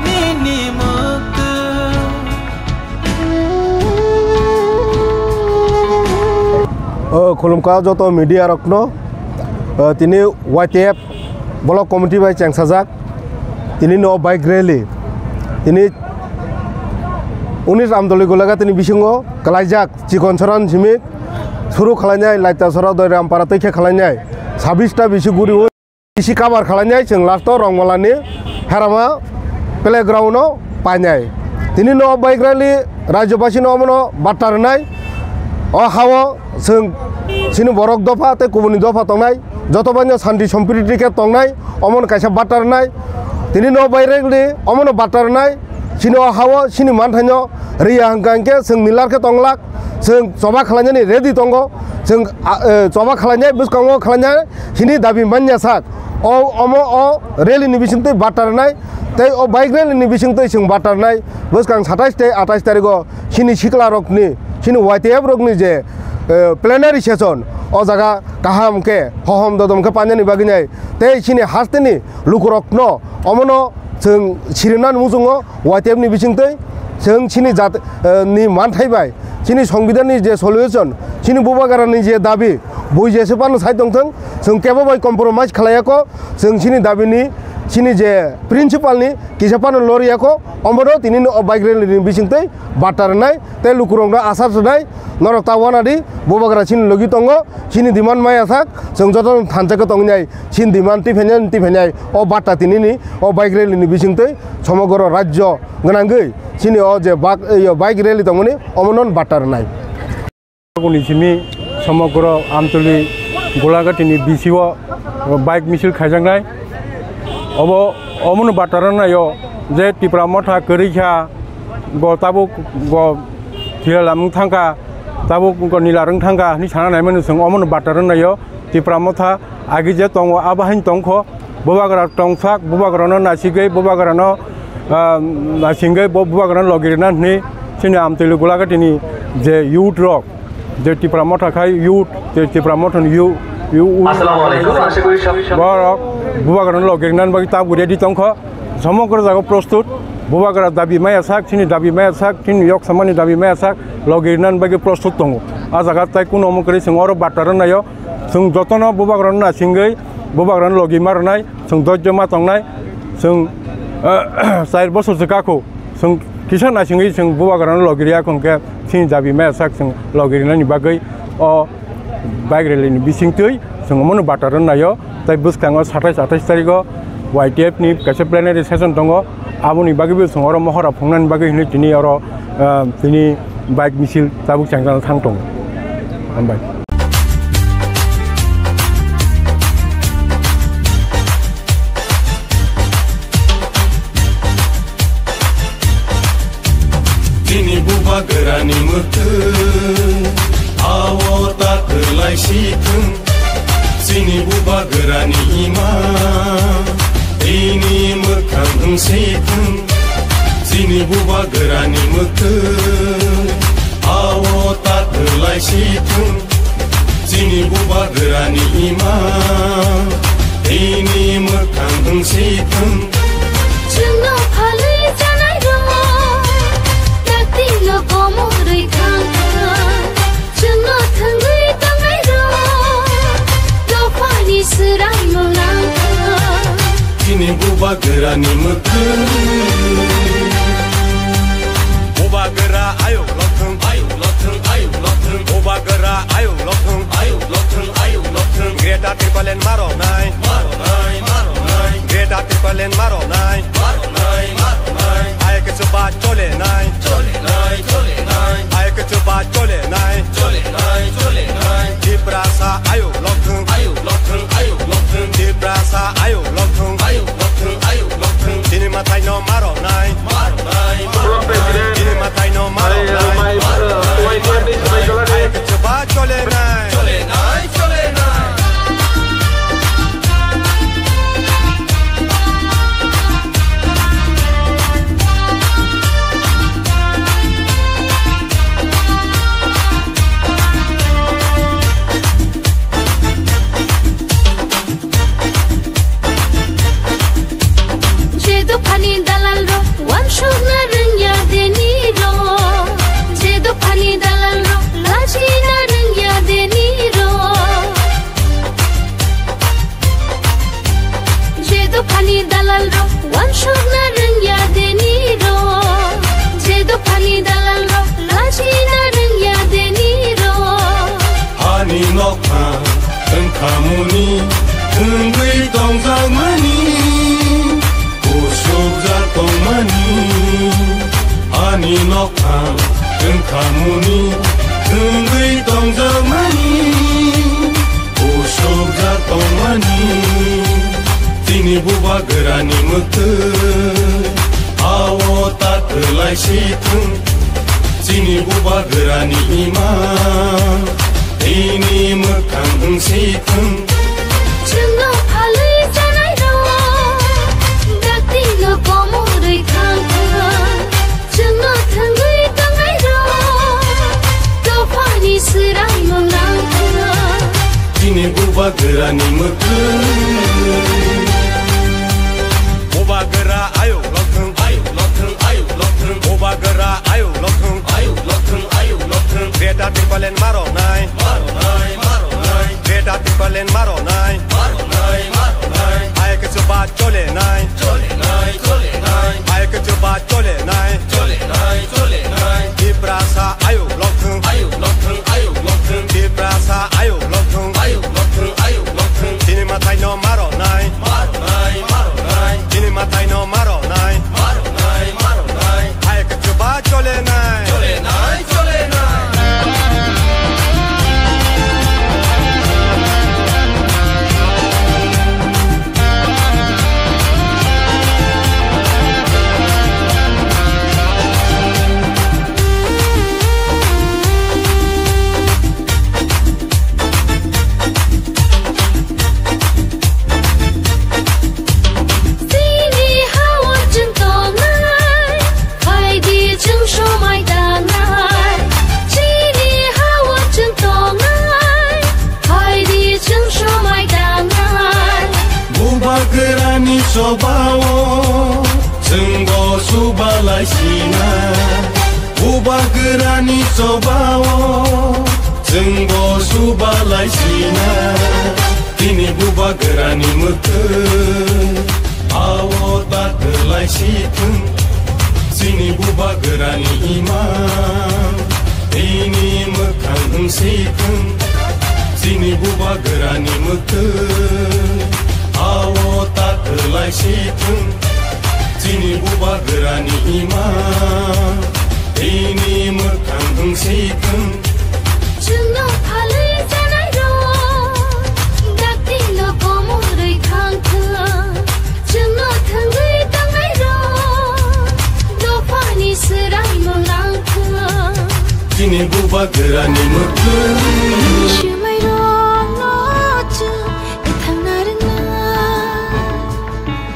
Nini matun Khulumka joto media rokno tini YTF Block Committee by Changsajak tini no bike rally tini 19 আমদলি গোলাগা তিনি বিসঙ্গ কালাইজাক চিকনসরান ঝিমিক শুরু খালাইনাই লাইতাসরা দয়রাম পারাতৈখে খালাইনাই 26টা বিসিগুরি BC কাবার খালাইনাই जों last रंगमालानि हेरामा प्लेग्राउन्डआव पाइनाय তিনি न bike rally राज्यबासी नमनो बाटारनाय अ हावो जों सिनि बरक दफा ते कुबुनि दफा तंनाय जतबानो शान्ति सम्प्रीति के तंनाय अमन कायसा बाटारनाय তিনি न बाइक रैली अमनो बाटारनाय Sini hawa sini mantanyo ria hangkangke sing milar ke tonglak sing coba khalanya ni ready tonggo sing coba khalanya bus kongo khalanya sini dabi manya sak o omo o rally ni bising te batar nai te o bike rally ni bising te sing batar nai bus kang 27 te 28 tariko sini sikla rokni sini YTF rokni je plenary session o jaga kaham ke hohom dodom ke panjani baginai te sini hasteni lukurokno omono जों सिरिनान मुजुङो YTF नि बिसिंतै जों सिनि जात नि मानथायबाय सिनि संबिधाननि जे solution सिनि बुबागारानि जे दाबि बय जेसेबां साइड दंथों जों केबो बाय कम्प्रोमाइज खालायाखो जों सिनि दाबिनि सिनि जे प्रिन्सिपालनि किसापानो लरियाखो अमरो तिनि बाइक रैलिनि बिसिंतै बाटारनाय ते लुकुरंना आसार सनाय नरक तावानादि बुबागारा सिनि लगी तंगो सिनि दिमान माया थाक जों जत थानजाखो तंगनाय सिनि दिमान टिफेनाय अ बाटा तिनिनि अ बाइक रैलिनि बिसिंतै समग्र राज्य गोनांगै सिनि अ जे बाइक रैली तंगनि अमनन बाटारनाय निसिमि समग्र आमतली गोलाघाटीनि बिसिओ बाइक मिছিল खायजांनाय अब अमन बाटारनायो जे टिप्रा मथा करिखा ग ताबो ग थिलालामु थांगा ताबो ग निलारं थांगा नि साना नायमोन जों अमन बाटारनायो टिप्रा मथा आगि जे तंग आबाहिन तंखो बुबागरा तंसाक बुबागरानो नासिगै बुबागरानो नासिंगै बुबागरानो लगिरना नि सिनि आमतली गोलाघाटीनि जे यूथ रक जे टिप्रा मथा खाय यूथ जे टिप्रा मथन আসসালামু আলাইকুম আশা করি সব বরক বুবাগরান লগেরনান বাকি তা গুরেদি তংখ সমগ্র জায়গা প্রস্তুত বুবাগরা দাবি মায়া সাক চিনি দাবি মায়া সাক চিনি yok samani dabi maya sak লগেরনান বাকি প্রস্তুত দङ आ জায়গা তাই কোন অমকরি जों अर बाटारनायो जों जतनो बुबागरान ना सिंगै बुबागरान लगी मारनाय जों दज्जमा तंनाय जों 4 বছর जकाखौ जों किसान ना सिंगै जों बुबागरान लगिरिया कोनके चिनि दाबि माया साक जों লগেরनानि बागै अ बाइक रैलिनि बिसिंतै जों मन बाटारनायो ताइ बुसखाङो 27 तारिखआव YTF नि कासे प्लेनारि सेसन दङ आबुनि बागैबो जों अर महरा फंनानि बागै हिनि तिनि अर तिनि बाइक मिছিল ताबुक चांगान थांथं हामबाय gerani mete awo tak kelai situng sini buba gerani ima ini mekang situng sini buba gerani mete awo tak kelai situng sini buba gerani ima ini mekang situng Chungo phalai janai ro takti lo komo roi khang chungo thangui tangai ro lo pani surai molang Kini buba gerani meke Buba gera ayo lotung Buba gera ayo lotung Greta tripalen maro nai Greta tripalen maro nai Ayo ke coba chole nai Ayo ke coba chole nai Di prasa ayo lotung Di prasa ayo lotung Sini matai no maro nai Sini matai no maro nai Ayo ke coba chole nai Pani dalal ro wan shogna rangya deni ro jedo pani dalal ro laji na rangya deni ro jedo pani dalal ro wan shogna rangya deni ro jedo pani dalal ro laji na rangya deni ro Hani nokha tengkamuni tenggui tongzang mani Usubza tongmani Ani nokha tengkamuni tenggui tongzang mani Usubza tongmani Tini buba gerani mete Awo tak kelai situng Sini buba gerani ima Ini mekang situng chungo phalai janai ro dakti lo komo roi khang chungo thangui tangai ro to pani surai molang Kini buba gerani meke Buba gera ayo lotung Buba gera ayo lotung Greta tripalen maro nai Greta tripalen maro nai Ayo ke coba chole nai Ayo ke coba chole nai Di prasa ayo lotung Di prasa ayo lotung Sini matai no maro nai Sini matai no maro nai Ayo ke coba chole nai sini hawa jentolai hai di jeng sho mai danai sini hawa jentolai hai di jeng sho mai danai Buba gerani sobawo Senggo subalai sina Buba gerani sobawo Senggo subalai sina Kini buba gerani meke Awo tak kelai situng Sini buba gerani ima Ini mekang situng Sini buba gerani meke Awo tak kelai situng Sini buba gerani ima Ini mekang situng chungo phalai janai ro dakti lo komo roi khang chungo thangui tangai ro do pani surai molang Bubagirani mukun Shumai rong nochu Ithang narina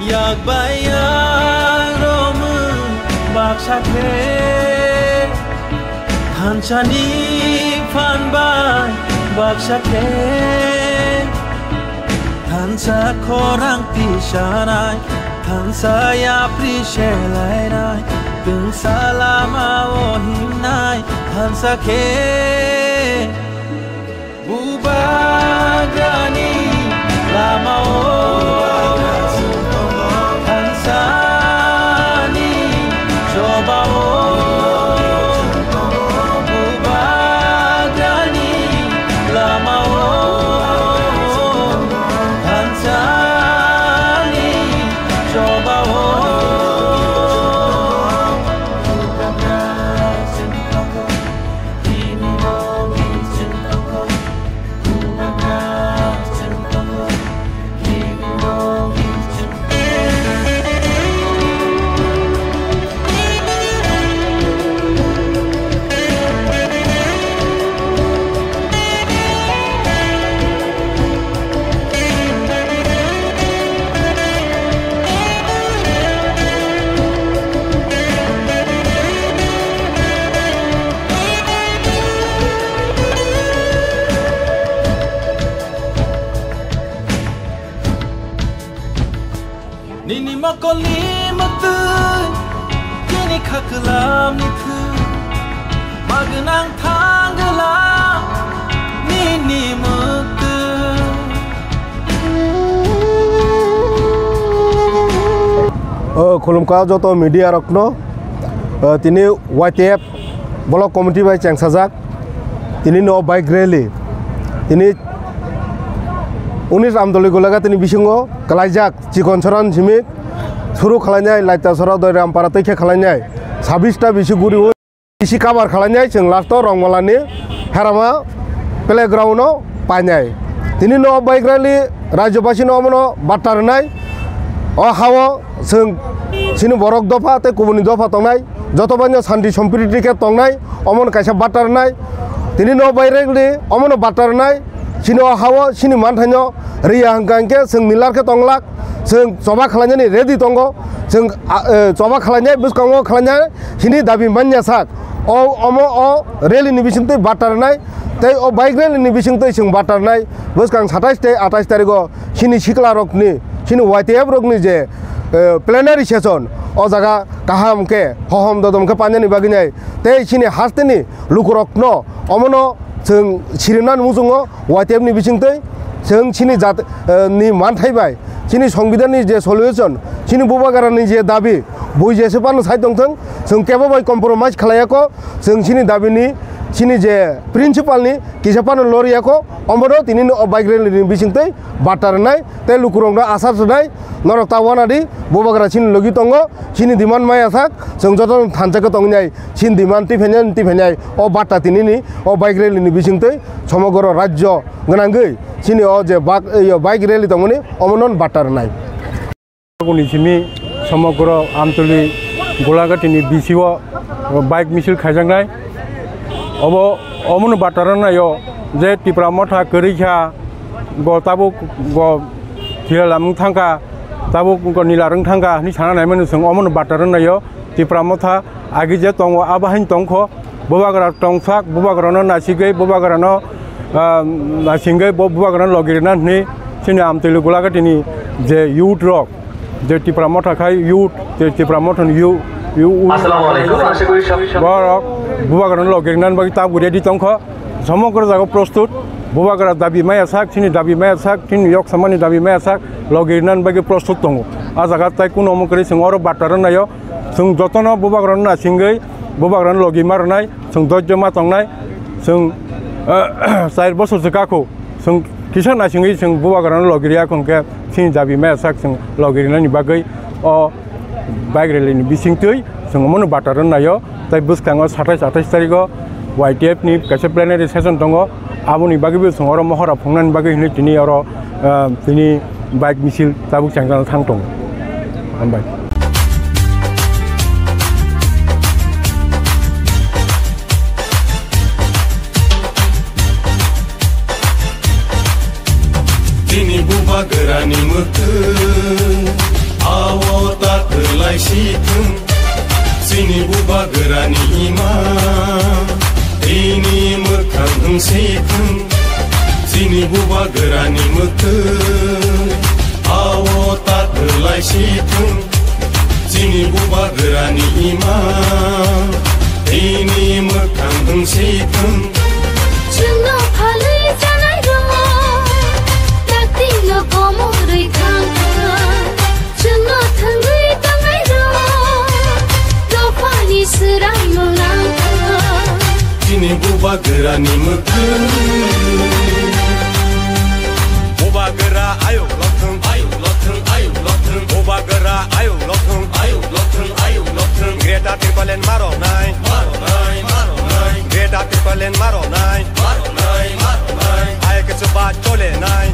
Yak bayang romun Bak sakhe Hanchani fan bay Bak sakhe Hansa korang pishanai Hansa ya prishelai nai Tung salama ohimnai Hansa ke Bubagani lama o Hansa ni coba o Bubagani lama o Hansa ni coba o Nini makoli matun Kini kakelam nitu Magenang tanggelam Nini matun Khulumka joto media rokno tini YTF Block Committee by Changsajak tini no bike rally tini 19 আমদলি গোলাগা তিনি বিসঙ্গ কালাইজাক চিকনসরান ঝিমিক শুরু খালাইনাই লাইতা সরা দয়রাম পারাতৈখে খালাইনাই 26টা বিসিগুরি BC কাবার খালাইনাই जों last रंगमालानि हेरामा प्लेग्राउन्डआव पाइनाय তিনি न bike rally राज्यबासी नमनो बाटारनाय अ हावो जों सिनि बरक दफा ते कुबुनि दफा तंनाय जतबानो शान्ति सम्प्रीति के तंनाय अमन कायसा बाटारनाय তিনি न बाइक रैली अमनो बाटारनाय Sini hawa sini mantanyo ria hangkangke seng milar ke tonglak seng coba kalanya ni ready tonggo seng coba kalanya bus kongo kalanya sini dabi manya sak omo rally ni bisingte batar nai tei o bike rally ni bisingte seng batar nai bus kang 27 te 28 tariko sini sikla rokni sini YTF rokni je plenary session o jaga kaham ke hohom dodom ke panjani baginai tei sini hasteni lukurokno omono जों सिरिनान मुजुङो YTF नि बिसिंतै जों सिनि जात नि मानथायबाय सिनि संबिधाननि जे solution सिनि बुबागारानि जे दाबि बय जेसेबां साइड दंथों जों केबो बाय कम्प्रोमाइज खालायाखो जों सिनि दाबिनि सिनि जे प्रिन्सिपालनि किसेपानो लरियाखो अमरो तिनि बाइक रैलिनि बिसिंतै बाटारनाय ते लुकुरंना आसार सनाय नरक तावानादि बुबागारा सिनि लगी तंगो सिनि दिमान माया थाक जों जत थानजाखो तंगनाय सिनि दिमान टिफेनाय अ बाटा तिनिनि अ बाइक रैलिनि बिसिंतै समग्र राज्य गोनांगै सिनि अ जे बाइक रैली तंगनि अमनन बाटारनाय निसिमि समग्र आमतली गोलाघाटीनि बिसिओ बाइक मिছিল खायजांनाय अब अमन बाटारनायो जे टिप्रा मथा करिखा ग ताबो ग थिलालामु थांगा ताबो ग निलारं थांगा नि साना नायमोन जों अमन बाटारनायो टिप्रा मथा आगि जे तंग आबाहिन तंखो बुबागरा तंसाक बुबागरानो नासिगै बुबागरानो नासिंगै बुबागरानो लगिरना नि सिनि आमतली गोलाघाटीनि जे यूथ रक जे टिप्रा मथा खाय यूथ जे टिप्रा मथन আসসালামু আলাইকুম আশা করি সব বরক বুবাগরান লগেরনান বাকি তা গুরিয়া দিতংখ সমগ্র জায়গা প্রস্তুত বুবাগরা দাবি মায়া সাক চিনি দাবি মায়া সাক চিনি yok samani দাবি মায়া সাক লগেরনান বাকি প্রস্তুত দङ आ জায়গা তাই কোন অমকরি जों अर बाटारनायो जों जतन बुबागरान ना सिंगै बुबागरान लगी मारनाय जों दज्जमा तंनाय जों 4 বছর जकाखौ जों किसान ना सिंगै जों बुबागरान लगिरिया कोनके चिनि दाबि माया साक जों लगेरनानि बागै अ बाइक रैलिनि बिसिंतै जों मन बाटारनायो ताइ बुसखाङो 27 तारिखआव YTF नि कासे प्लेनारि सेसन दङ आबुनि बागैबो जों अर महरा फंनानि बागै हिनि तिनि अर तिनि बाइक मिছিল ताबुक चांगान थांथं हामबाय buba gerani mukun awo tak kelai situng sini buba gerani ima ini mekang situng sini buba gerani mukun awo tak kelai situng sini buba gerani ima ini mekang situng Chungo phale janai ro takti lo komo rui khang Chungo thangui tangai ro lo pani sirai mo lang Sini buba gerani mukun buba gera ayo lotung buba gera ayo lotung Greta Tirpalen maro nai Greta Tirpalen maro nai Ay ke coba chole nai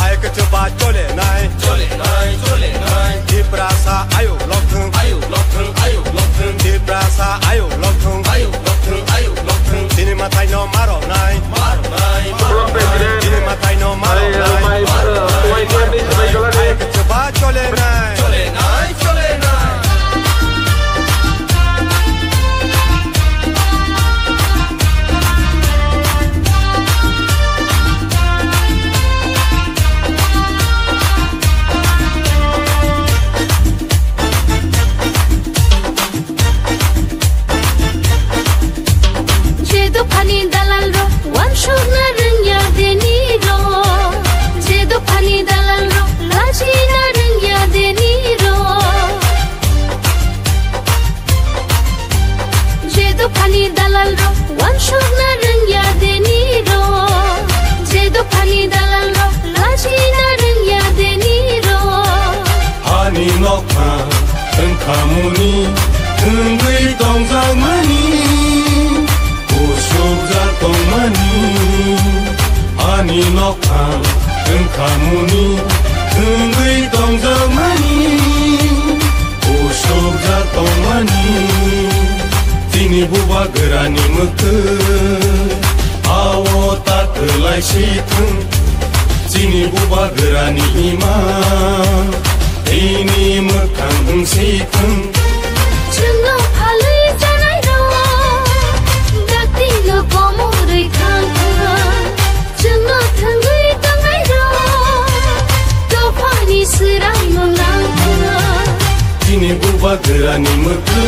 Ay ke coba chole nai Di prasa ayo lotung Di prasa ayo lotung Sini matai no maro nai Sini matai no maro nai Ay ke coba chole nai Pani dalal ro wan shog na rung ya deni ro Jedo pani dalal ro laji na rung ya deni ro Jedo pani dalal ro wan shog na rung ya deni ro Jedo pani dalal ro laji na rung ya deni ro Hani nokpa engkamuni engui tongzang mani Ani nokpa engkamuni engui tongzang mani usuk jatong mani Sini buba gerani mukun awo tak kelai situng Sini buba gerani ima ini mekang situng Chungo phale janai ro dakti lo komo rui khang Chungo thangui tangai ro to pani sirai mo lang Sini buba gerani mukun